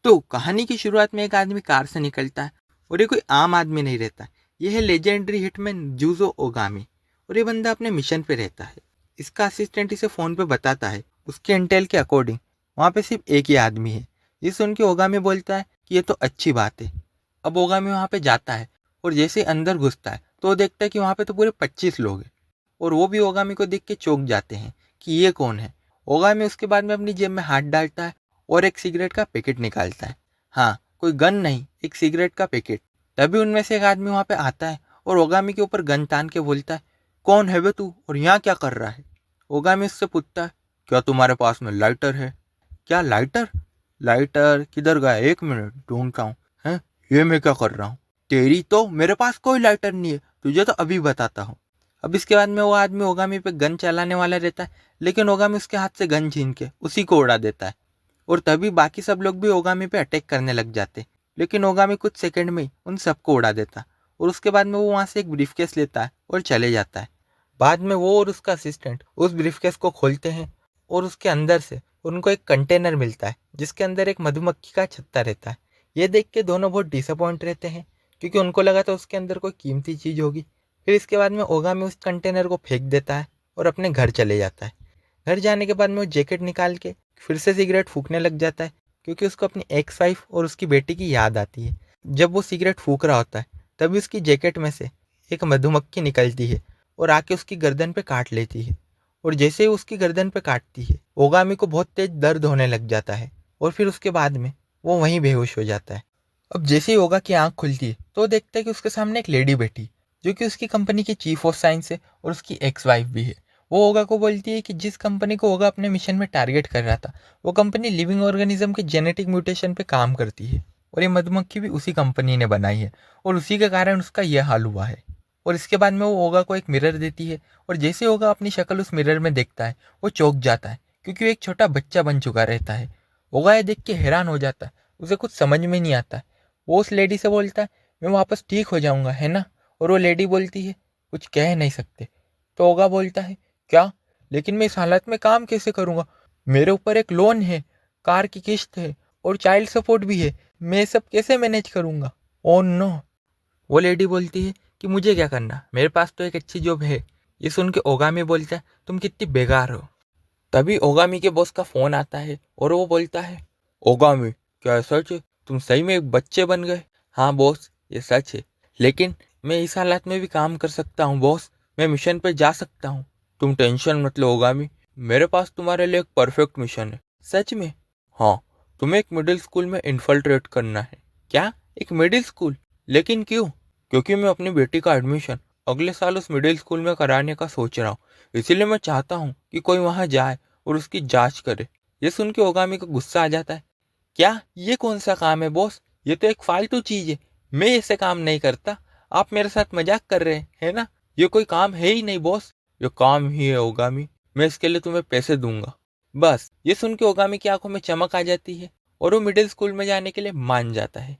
तो कहानी की शुरुआत में एक आदमी कार से निकलता है और ये कोई आम आदमी नहीं रहता। ये है लेजेंडरी हिटमैन जूजो ओगामी। और ये बंदा अपने मिशन पे रहता है। इसका असिस्टेंट इसे फ़ोन पे बताता है उसके इंटेल के अकॉर्डिंग वहाँ पे सिर्फ एक ही आदमी है। ये सुन के ओगामी बोलता है कि ये तो अच्छी बात है। अब ओगामी वहाँ पे जाता है और जैसे ही अंदर घुसता है तो वो देखता है कि वहाँ पे तो पूरे 25 लोग हैं। और वो भी ओगामी को देख के चौंक जाते हैं कि ये कौन है। ओगामी उसके बाद में अपनी जेब में हाथ डालता है और एक सिगरेट का पैकेट निकालता है। हाँ, कोई गन नहीं, एक सिगरेट का पैकेट। तभी उनमें से एक आदमी वहाँ पे आता है और ओगामी के ऊपर गन तान के बोलता है, कौन है बे तू और यहाँ क्या कर रहा है? ओगामी उससे पूछता है, क्या तुम्हारे पास में लाइटर है? क्या लाइटर? लाइटर किधर गया? एक मिनट ढूंढता हूँ। हैं, ये मैं क्या कर रहा हूँ? तेरी तो, मेरे पास कोई लाइटर नहीं है, तुझे तो अभी बताता हूँ। अब इसके बाद में वो आदमी ओगामी पे गन चलाने वाला रहता है, लेकिन ओगामी उसके हाथ से गन छीन के उसी को उड़ा देता है। और तभी बाकी सब लोग भी ओगामी पे अटैक करने लग जाते, लेकिन ओगामी कुछ सेकंड में ही उन सबको उड़ा देता। और उसके बाद में वो वहाँ से एक ब्रीफकेस लेता है और चले जाता है। बाद में वो और उसका असिस्टेंट उस ब्रीफकेस को खोलते हैं और उसके अंदर से उनको एक कंटेनर मिलता है जिसके अंदर एक मधुमक्खी का छत्ता रहता है। ये देख के दोनों बहुत डिसअपॉइंट रहते हैं क्योंकि उनको लगा था उसके अंदर कोई कीमती चीज़ होगी। फिर इसके बाद में ओगामी उस कंटेनर को फेंक देता है और अपने घर चले जाता है। घर जाने के बाद में वो जैकेट निकाल के फिर से सिगरेट फूकने लग जाता है क्योंकि उसको अपनी एक्स वाइफ और उसकी बेटी की याद आती है। जब वो सिगरेट फूक रहा होता है तभी उसकी जैकेट में से एक मधुमक्खी निकलती है और आके उसकी गर्दन पे काट लेती है। और जैसे ही उसकी गर्दन पे काटती है ओगामी को बहुत तेज दर्द होने लग जाता है और फिर उसके बाद में वो वहीं बेहोश हो जाता है। अब जैसे ही ओगा की आंख खुलती है तो वो देखता है कि उसके सामने एक लेडी बैठी जो कि उसकी कंपनी की चीफ ऑफ साइंस है और उसकी एक्स वाइफ भी है। वो ओगा को बोलती है कि जिस कंपनी को ओगा अपने मिशन में टारगेट कर रहा था वो कंपनी लिविंग ऑर्गेनिज्म के जेनेटिक म्यूटेशन पे काम करती है और ये मधुमक्खी भी उसी कंपनी ने बनाई है और उसी के कारण उसका यह हाल हुआ है। और इसके बाद में वो ओगा को एक मिरर देती है और जैसे ओगा अपनी शक्ल उस मिरर में देखता है वो चौंक जाता है क्योंकि वो एक छोटा बच्चा बन चुका रहता है। ओगा ये देख के हैरान हो जाता है, उसे कुछ समझ में नहीं आता। वो उस लेडी से बोलता है, मैं वापस ठीक हो जाऊंगा है ना? और वो लेडी बोलती है, कुछ कह नहीं सकते। तो ओगा बोलता है, क्या? लेकिन मैं इस हालत में काम कैसे करूंगा? मेरे ऊपर एक लोन है, कार की किस्त है और चाइल्ड सपोर्ट भी है, मैं सब कैसे मैनेज करूंगा? Oh no. वो लेडी बोलती है कि मुझे क्या करना, मेरे पास तो एक अच्छी जॉब है। ये सुन के ओगामी बोलता है, तुम कितनी बेकार हो। तभी ओगामी के बॉस का फोन आता है और वो बोलता है, ओगामी क्या सच है? तुम सही में एक बच्चे बन गए? हाँ बॉस, ये सच है, लेकिन मैं इस हालत में भी काम कर सकता हूँ बॉस, मैं मिशन पे जा सकता हूँ। तुम टेंशन मत लो ओगामी, मेरे पास तुम्हारे लिए एक परफेक्ट मिशन है। सच में? हाँ, तुम्हें एक मिडिल स्कूल में इन्फिल्ट्रेट करना है। क्या? एक मिडिल स्कूल? लेकिन क्यों? क्योंकि मैं अपनी बेटी का एडमिशन अगले साल उस मिडिल स्कूल में कराने का सोच रहा हूँ, इसीलिए मैं चाहता हूँ कि कोई वहाँ जाए और उसकी जांच करे। ये सुन के ओगामी को गुस्सा आ जाता है, क्या ये कौन सा काम है बॉस? ये तो एक फालतू चीज है, मैं ऐसे काम नहीं करता। आप मेरे साथ मजाक कर रहे हैं है ना? ये कोई काम है ही नहीं बॉस, ये काम ही है ओगामी, मैं इसके लिए तुम्हें पैसे दूंगा। बस ये सुन के ओगामी की आंखों में चमक आ जाती है और वो मिडिल स्कूल में जाने के लिए मान जाता है।